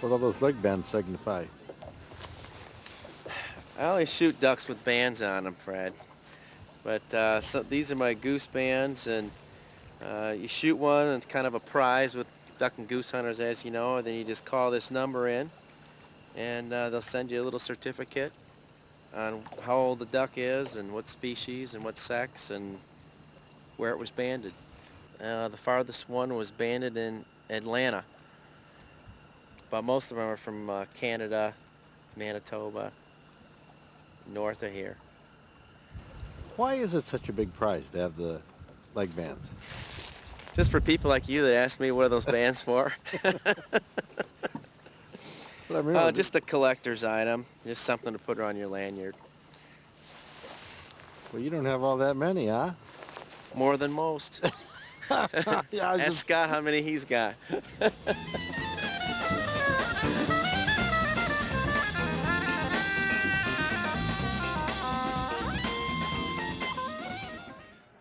What all those leg bands signify? I only shoot ducks with bands on them, Fred. But so these are my goose bands, and you shoot one, and it's kind of a prize with duck and goose hunters, as you know. And then you just call this number in, and they'll send you a little certificate on how old the duck is, and what species, and what sex, and where it was banded. The farthest one was banded in Atlanta, but most of them are from Canada, Manitoba, north of here. Why is it such a big prize to have the leg bands? Just for people like you that ask me what are those bands for. But I remember Just a collector's item, just something to put on your lanyard. well, you don't have all that many, huh? More than most. Yeah, I was Ask just, Scott how many he's got.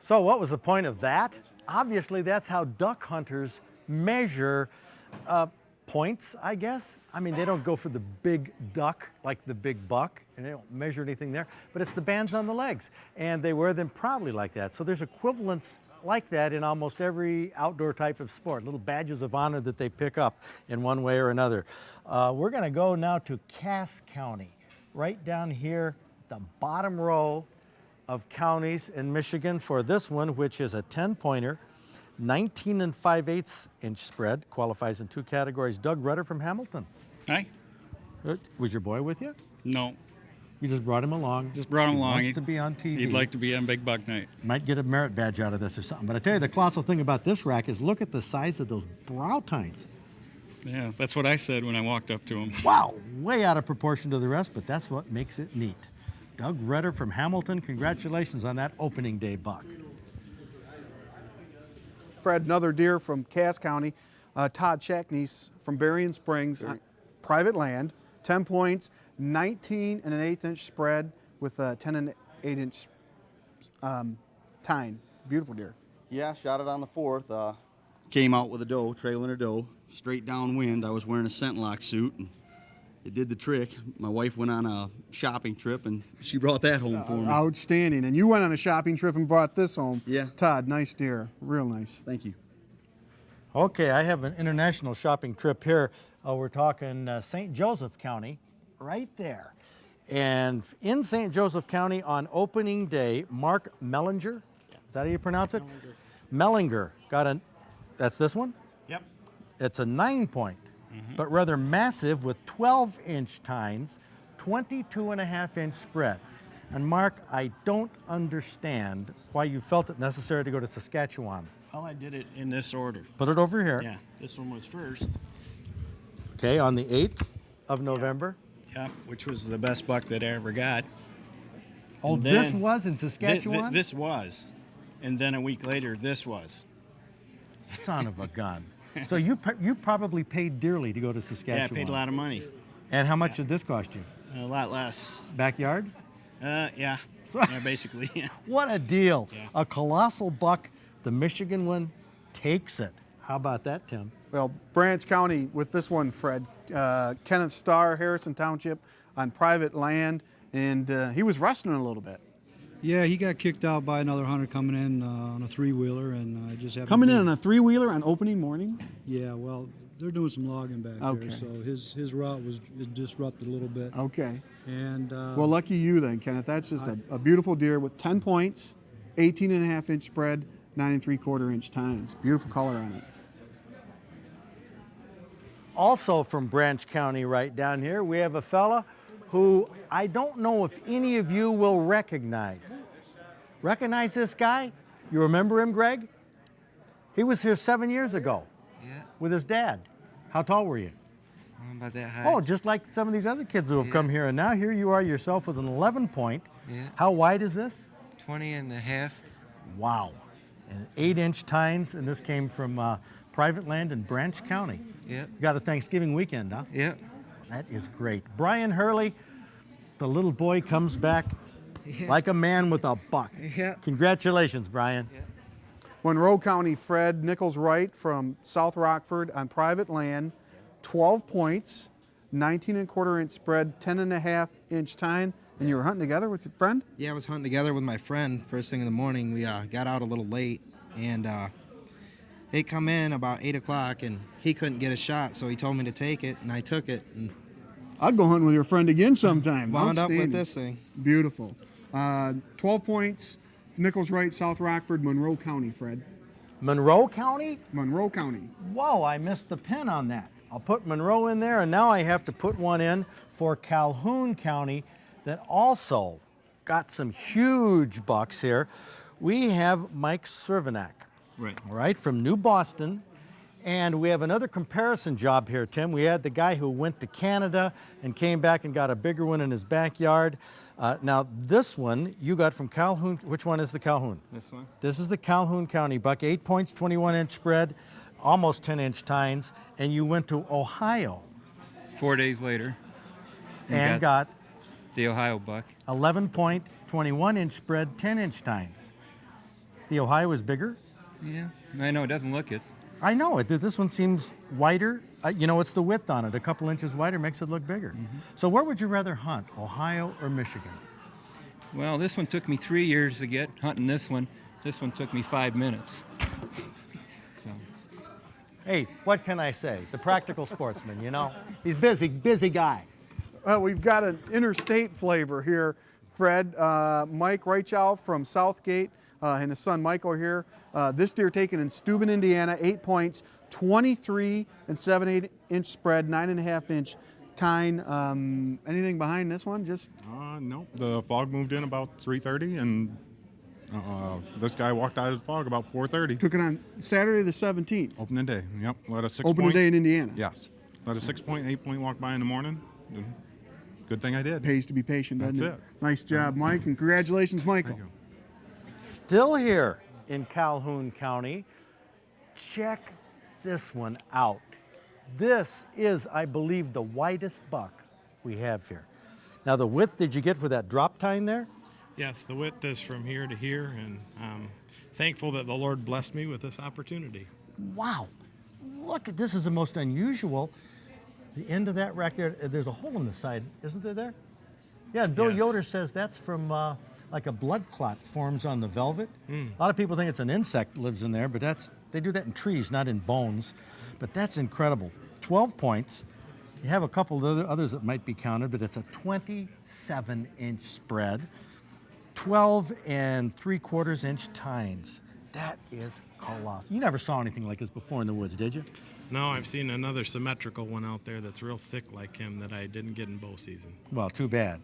So what was the point of that? Obviously, that's how duck hunters measure points, I guess. I mean, they don't go for the big duck like the big buck, and they don't measure anything there, but it's the bands on the legs, and they wear them proudly like that. So there's equivalents like that in almost every outdoor type of sport, little badges of honor that they pick up in one way or another. We're gonna go now to Cass County, right down here, the bottom row of counties in Michigan for this one, which is a 10-pointer, 19 5/8 inch spread, qualifies in 2 categories. Doug Rudder from Hamilton. Hi. Was your boy with you? No, You just brought him along. just brought him He along. wants to be on TV. He'd like to be on Big Buck Night. Might get a merit badge out of this or something. But I tell you, the colossal thing about this rack is look at the size of those brow tines. Yeah, that's what I said when I walked up to him. Wow, way out of proportion to the rest, but that's what makes it neat. Doug Rudder from Hamilton, congratulations on that opening day buck. Fred, another deer from Cass County. Todd Shackney's from Berrien Springs, private land, 10 points, 19 1/8 inch spread with a 10 1/8 inch tine. Beautiful deer. Yeah, shot it on the 4th. Came out with a doe, trailing a doe, straight downwind. I was wearing a scent lock suit, and it did the trick. My wife went on a shopping trip, and she brought that home for me. Outstanding. And you went on a shopping trip and brought this home. Yeah. Todd, nice deer. Real nice. Thank you. Okay, I have an international shopping trip here. We're talking St. Joseph County, right there. And in St. Joseph County on opening day, Mark Mellinger, is that how you pronounce it? Mellinger got that's this one? Yep. It's a 9-point, but rather massive with 12-inch tines, 22.5-inch spread. And Mark, I don't understand why you felt it necessary to go to Saskatchewan. Well, I did it in this order. Put it over here. Yeah, this one was first. Okay, on the 8th of November. Yeah, which was the best buck that I ever got. Oh, And this then- was in Saskatchewan? This was. And then a week later, this was. Son of a gun. So you probably paid dearly to go to Yeah, I Saskatchewan. paid a lot of money. And how much did this cost you? A lot less. Backyard? Yeah. Yeah, basically. Yeah. What a deal. Yeah. A colossal buck. The Michigan one takes it. How about that, Tim? Well, Branch County with this one, Fred. Kenneth Starr, Harrison Township, on private land, and he was wrestling a little bit. Yeah, he got kicked out by another hunter coming in on a 3-wheeler, and I just happened Coming to in on a 3-wheeler on opening morning? Yeah, well, they're doing some logging back Okay. there, so his route was disrupted a little bit. Okay. And Well, lucky you then, Kenneth. That's just a beautiful deer with 10 points, 18.5 inch spread, 9 3/4 inch tines. Beautiful color on it. Also from Branch County right down here, we have a fella who I don't know if any of you will recognize. Recognize this guy? You remember him, Greg? He was here 7 years ago. Yeah, With his dad. How tall were you? I'm about that high. Oh, just like some of these other kids who have come here. And now here you are yourself with an 11-point. Yeah. How wide is this? 20 and a half. Wow. And 8-inch tines, and this came from private land in Branch County. Yep. Got a Thanksgiving weekend, huh? Yep. That is great. Brian Hurley, the little boy comes back Yeah. like a man with a buck. Yeah. Congratulations, Brian. Yeah. Monroe County, Fred Nichols Wright from South Rockford on private land, 12 points, 19 and a quarter inch spread, 10 and a half inch tine, and you were hunting together with your friend? Yeah, I was hunting together with my friend first thing in the morning. We got out a little late, and they come in about 8 o'clock, and he couldn't get a shot, so he told me to take it, and I took it, and I'd go hunting with your friend again sometime. wound up with Outstanding. this thing. Beautiful. 12 points, Nichols Wright, South Rockford, Monroe County, Fred. Monroe County? Monroe County. Whoa, I missed the pin on that. I'll put Monroe in there, and now I have to put one in for Calhoun County that also got some huge bucks here. We have Mike Cervenak, Right. all right, from New Boston. And we have another comparison job here, Tim. We had the guy who went to Canada and came back and got a bigger one in his backyard. Now, this one you got from Calhoun. Which one is the Calhoun? This one? This is the Calhoun County buck, 8 points, 21-inch spread, almost 10-inch tines, and you went to Ohio 4 days later. we and got the Ohio buck. 11-point, 21-inch spread, 10-inch tines. The Ohio is bigger? Yeah, I know it doesn't look it. I know it. This one seems wider. You know, it's the width on it. A couple inches wider makes it look bigger. So where would you rather hunt, Ohio or Michigan? Well, this one took me 3 years to get hunting this one. This one took me 5 minutes. So, Hey, what can I say? The practical sportsman, you know? He's busy guy. Well, we've got an interstate flavor here, Fred. Mike Reichow from Southgate and his son Michael here. This deer taken in Steuben, Indiana, 8 points, 23 and 7/8-inch spread, 9.5-inch tine. Anything behind this one? Just Nope. The fog moved in about 3:30, and this guy walked out of the fog about 4:30. took it on Saturday the 17th. Opening day. Yep. Let a 6 Opening point. day in Indiana. Yes. Let a 6-point, 8-point walk by in the morning. Good thing I did. Pays to be patient, doesn't That's it? it. Nice job, Mike, and congratulations, Michael. Thank you. Still here in Calhoun County. Check this one out. This is, I believe, the widest buck we have here. Now, the width did you get for that drop tine there? Yes, the width is from here to here, and I'm thankful that the Lord blessed me with this opportunity. Wow. Look at this is the most unusual. The end of that rack there, there's a hole in the side, isn't there? Yeah, and Bill Yes. Yoder says that's from like a blood clot forms on the velvet. A lot of people think it's an insect lives in there, but they do that in trees, not in bones. But that's incredible. 12 points. You have a couple of others that might be counted, but it's a 27-inch spread, 12 and 3/4-inch tines. That is colossal. You never saw anything like this before in the woods, did you? No, I've seen another symmetrical one out there that's real thick like him that I didn't get in bow season. Well, too bad.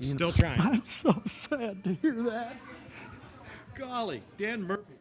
Still trying. I'm so sad to hear that. Golly, Dan Murphy.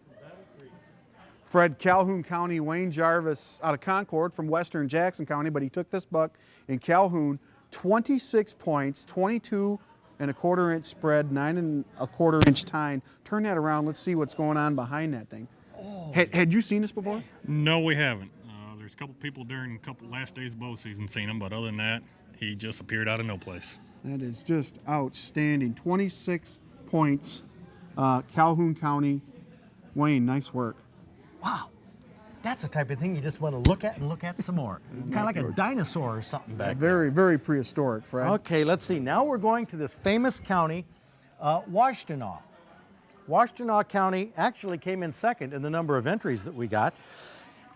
Fred, Calhoun County, Wayne Jarvis out of Concord from Western Jackson County, but he took this buck in Calhoun, 26 points, 22.25-inch spread, 9.25-inch tine. Turn that around. Let's see what's going on behind that thing. Oh. Had you seen this before? No, we haven't. There's a couple people during a couple last days of bow season seen him, but other than that, he just appeared out of no place. That is just outstanding. 26 points, Calhoun County. Wayne, nice work. Wow. That's the type of thing you just want to look at and look at some more. Kind of like a dinosaur or something back there. Very, very prehistoric, Fred. Okay, let's see. Now we're going to this famous county, Washtenaw. Washtenaw County actually came in second in the number of entries that we got.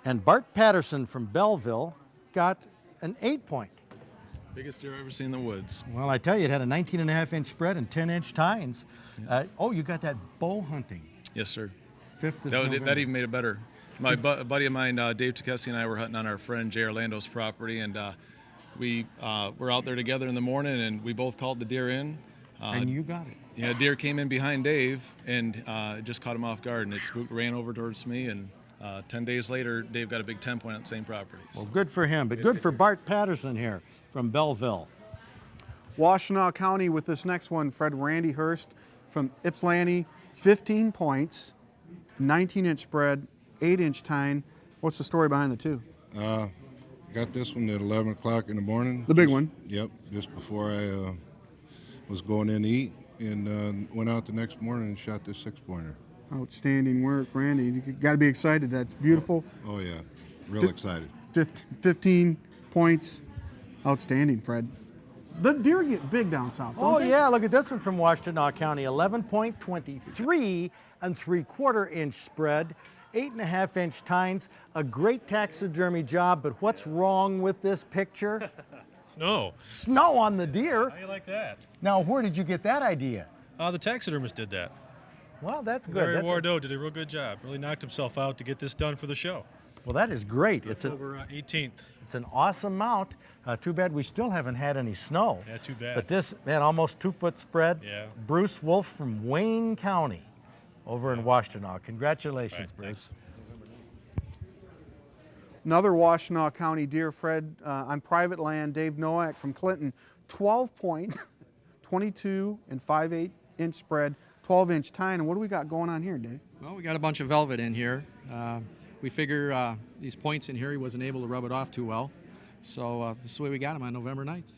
And Bart Patterson from Belleville got an 8-point. Biggest deer I've ever seen in the woods. Well, I tell you, it had a 19.5-inch spread and 10-inch tines. You got that bow hunting. Yes, sir. 5th of That November. even made it better. My buddy of mine, Dave Takesi, and I were hunting on our friend Jay Orlando's property, and we were out there together in the morning, and we both called the deer in. And you got it. Yeah, deer came in behind Dave, and it just caught him off guard, and it spooked, ran over towards me, and 10 days later, Dave got a big 10-point on the same property. So. Well, good for him, but good for Bart Patterson here from Belleville. Washtenaw County with this next one, Fred, Randy Hurst from Ypsilanti, 15 points, 19-inch spread, 8-inch tine. What's the story behind the two? Got this one at 11 o'clock in the morning. The big one? Yep, just before I was going in to eat, and went out the next morning and shot this 6-pointer. Outstanding work, Randy. You got to be excited. That's beautiful. Oh, yeah. Real excited. 15 points, Outstanding, Fred. The deer get big down south, don't Oh they? yeah, look at this one from Washtenaw County, 11.23 and 3/4 inch spread, 8.5 inch tines, a great taxidermy job, but what's wrong with this picture? Snow. Snow on the deer. How do you like that? Now, where did you get that idea? The taxidermist did that. Well, that's good. Larry That's Wardo did a real good job. Really knocked himself out to get this done for the show. well, that is great. October 18th. It's an awesome mount. Too bad we still haven't had any snow. Yeah, too bad. But this, man, almost 2-foot spread. Yeah. Bruce Wolf from Wayne County over in Washtenaw. Congratulations, Right, Bruce. Another Washtenaw County deer, Fred, on private land. Dave Nowak from Clinton, 12 point, 22 and 5/8 inch spread, 12 inch tine. And what do we got going on here, Dave? Well, we got a bunch of velvet in here. We figure these points in here, he wasn't able to rub it off too well. So this is the way we got him on November 9th.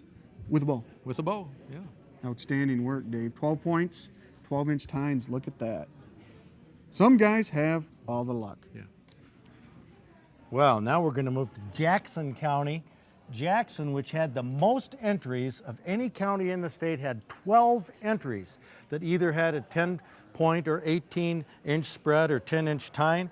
With a bow. With a bow, yeah. Outstanding work, Dave. 12 points, 12 inch tines. Look at that. Some guys have all the luck. Yeah. Well, now we're going to move to Jackson County. Jackson, which had the most entries of any county in the state, had 12 entries that either had a 10-point or 18-inch spread or 10-inch tine.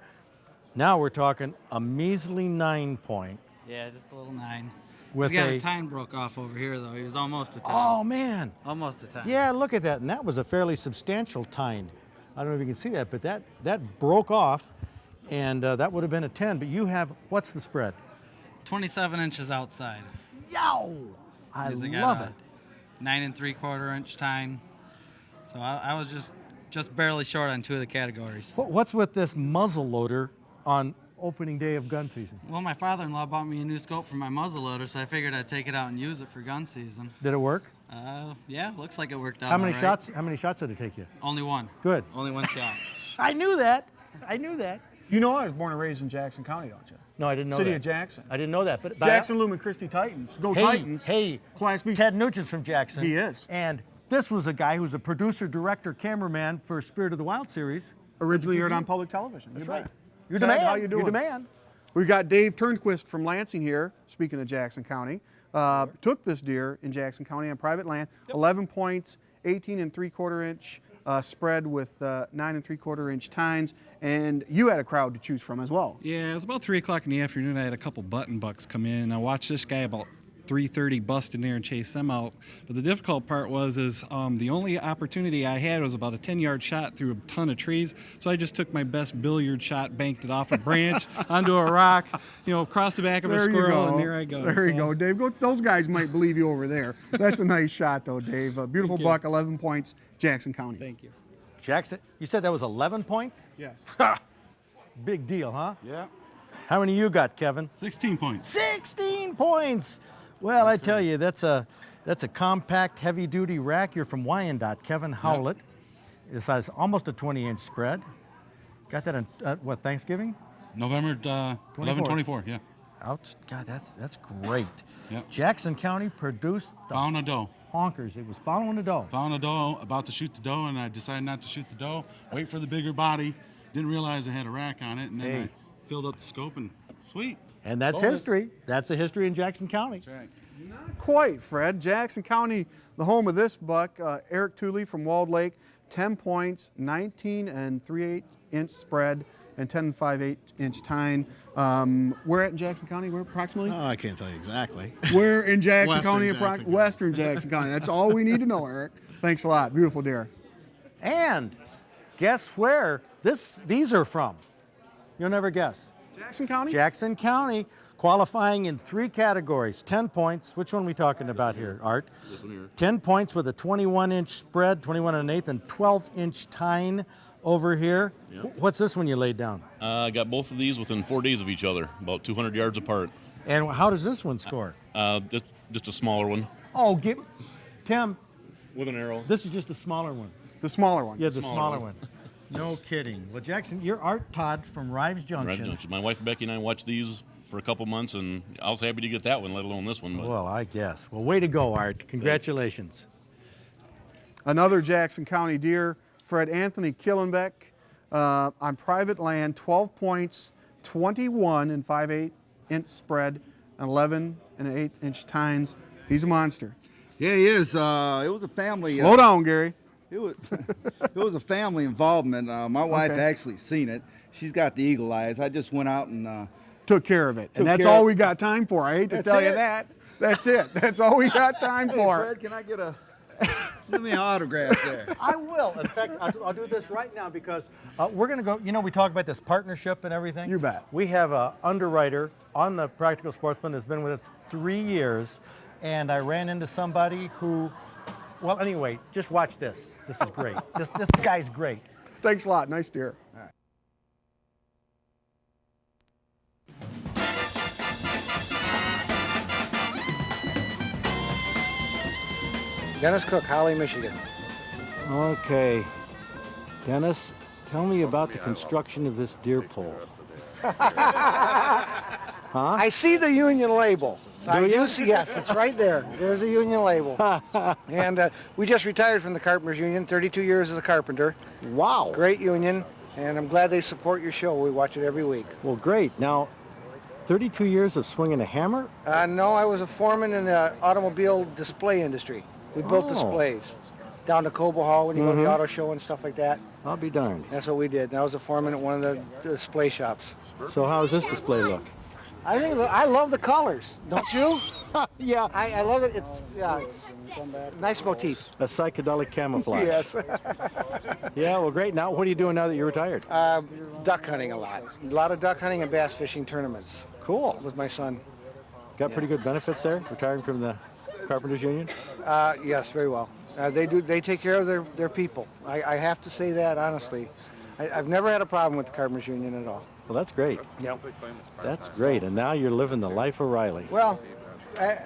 Now we're talking a measly 9-point. Yeah, just a little 9. With He's got a a tine broke off over here, though. He was almost a 10. Oh, man. Almost a 10. Yeah, look at that. And that was a fairly substantial tine. I don't know if you can see that, but that broke off, and that would have been a 10. But you have, what's the spread? 27 inches outside. Yow! I He's got love a it. 9 3/4 inch tine. So I was just barely short on 2 of the categories. What's with this muzzle loader on opening day of gun season? Well, my father-in-law bought me a new scope for my muzzle loader, so I figured I'd take it out and use it for gun season. Did it work? Yeah, looks like it worked out. How many all right. shots? How many shots did it take you? Only one. Good. Only one shot. I knew that. I knew that. You know I was born and raised in Jackson County, don't you? No, I didn't know City that. of Jackson. I didn't know that. But Jackson, Lumen Christie Titans. Go Titans. Hey, Class B. Ted Nugent's from Jackson. He is. And this was a guy who's a producer, director, cameraman for Spirit of the Wild series. Originally aired on public television. That's You right. bet. You're Ted, the man. how you doing? You're the man. We've got Dave Turnquist from Lansing here, speaking of Jackson County. Took this deer in Jackson County on private land, 11 points, 18 3/4 inch spread with 9 3/4 inch tines, and you had a crowd to choose from as well. Yeah, it was about 3 o'clock in the afternoon. I had a couple button bucks come in, and I watched this guy about 3:30 bust in there and chase them out. But the difficult part was the only opportunity I had was about a 10-yard shot through a ton of trees. So I just took my best billiard shot, banked it off a branch onto a rock, across the back of a squirrel, and there I go. There you go, Dave. Those guys might believe you over there. That's a nice shot, though, Dave. A beautiful Thank you. buck, 11 points, Jackson County. Thank you. Jackson, you said that was 11 points? Yes. Big deal, huh? Yeah. How many you got, Kevin? 16 points. 16 points. Well, I tell you, that's a compact, heavy-duty rack. You're from Wyandotte, Kevin Howlett. This has almost a 20-inch spread. Got that on Thanksgiving? November 11/24, yeah. Ouch! God, that's great. Yep. Jackson County produced the Found a doe. honkers. It was following the doe. Found a doe, about to shoot the doe, and I decided not to shoot the doe. Wait for the bigger body. Didn't realize I had a rack on it, and then I filled up the scope, and sweet. And that's Bonus. history. That's the history in Jackson County. That's right. Not quite, Fred. Jackson County, the home of this buck, Eric Tooley from Walled Lake, 10 points, 19 3/8 inch spread, and 10 5/8 inch tine. Where at in Jackson County? Where approximately? I can't tell you exactly. Where in Jackson Western County? Jackson County. Western Jackson County. That's all we need to know, Eric. Thanks a lot. Beautiful deer. And guess where these are from? You'll never guess. Jackson County? Jackson County, qualifying in 3 categories. 10 points. Which one are we talking about here, Art? This one here. 10 points with a 21-inch spread, 21 1/8, and 12-inch tine over here. Yep. What's this one you laid down? I got both of these within 4 days of each other, about 200 yards apart. And how does this one score? Just a smaller one. Oh, Tim. With an arrow. This is just a smaller one. The smaller one. Yeah, the smaller one. No kidding. Well, Jackson, you're Art Todd from Rives Junction. Rives Junction. My wife Becky and I watched these for a couple months, and I was happy to get that one, let alone this one. But. Well, I guess. Well, way to go, Art. Congratulations. Another Jackson County deer, Fred Anthony Killenbeck, on private land, 12 points, 21 5/8 inch spread, and 11 1/8-inch tines. He's a monster. Yeah, he is. It was a family. Slow down, Gary. It was a family involvement. My wife actually seen it. She's got the eagle eyes. I just went out and took care of it. And that's all we got time for. I hate to tell you that. That's it. That's all we got time for. Fred, can I get give me an autograph there? I will. In fact, I'll do this right now because we're going to go, we talk about this partnership and everything. You bet. We have an underwriter on the Practical Sportsman that's been with us 3 years, and I ran into somebody who, well, anyway, just watch this. This is great. This guy's great. Thanks a lot. Nice to hear. All right. Dennis Cook, Holly, Michigan. Okay. Dennis, tell me about the construction of this deer pole. Huh? I see the union label. Do you? Yes, it's right there. There's a union label. And we just retired from the Carpenters Union, 32 years as a carpenter. Wow. Great union, and I'm glad they support your show. We watch it every week. Well, great. Now, 32 years of swinging a hammer? No, I was a foreman in the automobile display industry. We built displays down to Cobo Hall when you go to the auto show and stuff like that. I'll be darned. That's what we did. And I was a foreman at one of the display shops. So how does this display look? I love the colors, don't you? Yeah. I love it. It's nice motif. A psychedelic camouflage. Yes. Yeah, well, great. Now, what are you doing now that you're retired? Duck hunting a lot. A lot of duck hunting and bass fishing tournaments. Cool. With my son. Got pretty good benefits there, retiring from the Carpenters Union? Yes, very well. They take care of their people. I have to say that honestly. I've never had a problem with the Carpenters Union at all. Well, that's great. Yep. That's great. And now you're living the life of Riley. Well,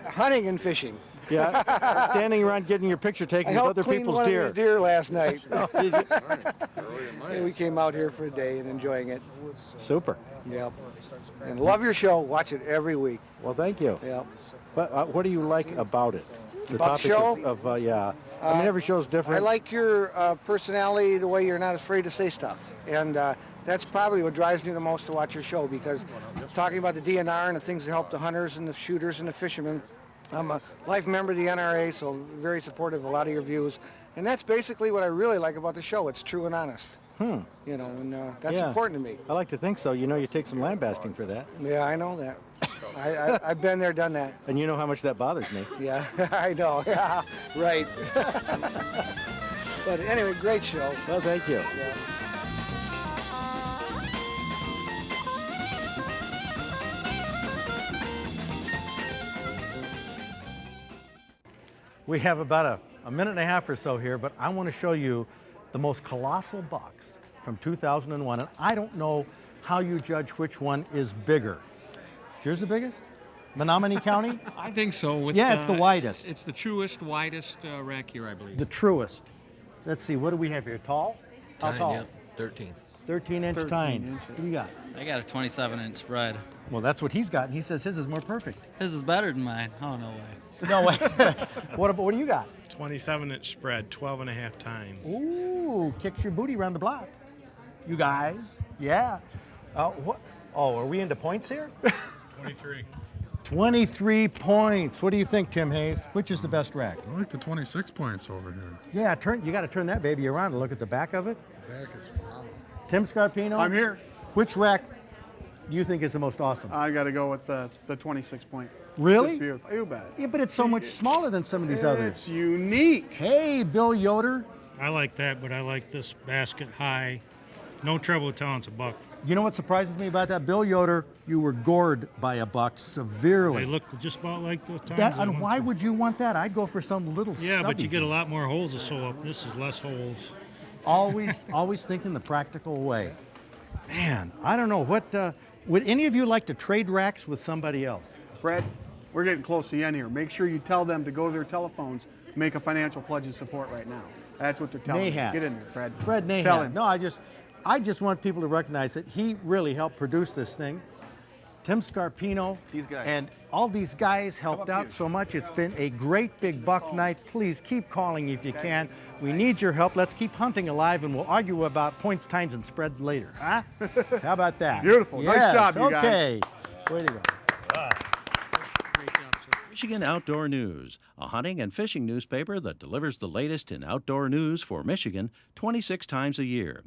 hunting and fishing. Yeah, standing around getting your picture taken with other people's one deer. Of these deer last night. Oh, did you? And we came out here for a day and enjoying it. Super. Yep. And love your show. Watch it every week. Well, thank you. Yep. But what do you like about it? The About the show? Yeah. I mean, every show's different. I like your personality, the way you're not afraid to say stuff. And that's probably what drives me the most to watch your show, because talking about the DNR and the things that help the hunters and the shooters and the fishermen. I'm a life member of the NRA, so very supportive of a lot of your views. And that's basically what I really like about the show. It's true and honest. Hmm. And that's important to me. I like to think so. You take some lambasting for that. Yeah, I know that. I've been there, done that. And you know how much that bothers me. Yeah, I know. Yeah, right. But anyway, great show. Well, thank you. Yeah. We have about a minute and a half or so here, but I want to show you the most colossal bucks from 2001. And I don't know how you judge which one is bigger. Is yours the biggest? Menominee County? I think so. Yeah, it's the widest. It's the truest, widest rack here, I believe. The truest. Let's see, what do we have here? Tall? How tall? Yeah, 13. 13-inch tines. What do you got? I got a 27-inch spread. Well, that's what he's got, and he says his is more perfect. His is better than mine. Oh, no way. No way. What do you got? 27-inch spread, 12.5 tines. Ooh, kicks your booty around the block. You guys, yeah. What? Oh, are we into points here? 23. 23 points. What do you think, Tim Hayes? Which is the best rack? I like the 26 points over here. Yeah, you got to turn that baby around and look at the back of it. Back is phenomenal. Tim Scarpino? I'm here. Which rack do you think is the most awesome? I got to go with the 26 point. Really? It's beautiful. You bet. Yeah, but it's so much smaller than some of these others. It's unique. Hey, Bill Yoder. I like that, but I like this basket high. No trouble with telling it's a buck. You know what surprises me about that? Bill Yoder, you were gored by a buck severely. They look just about like the times. And why would you want that? I'd go for some little Yeah, but stubby you get a thing. lot more holes to sew up. This is less holes. Always thinking the practical way. Man, I don't know. Would any of you like to trade racks with somebody else? Fred, we're getting close to the end here. Make sure you tell them to go to their telephones, make a financial pledge of support right now. That's what they're telling you. Nahat. Get in there, Fred. Fred Nahat. Tell him. No, I just want people to recognize that he really helped produce this thing. Tim Scarpino and all these guys helped out so much. It's been a great big buck night. Please keep calling if you can. We need your help. Let's keep hunting alive, and we'll argue about points, times, and spread later. Huh? How about that? Beautiful. Nice Yes, job, you guys. Okay. Way to go. Great job, Michigan Outdoor News, a hunting and fishing newspaper that delivers the latest in outdoor news for Michigan 26 times a year.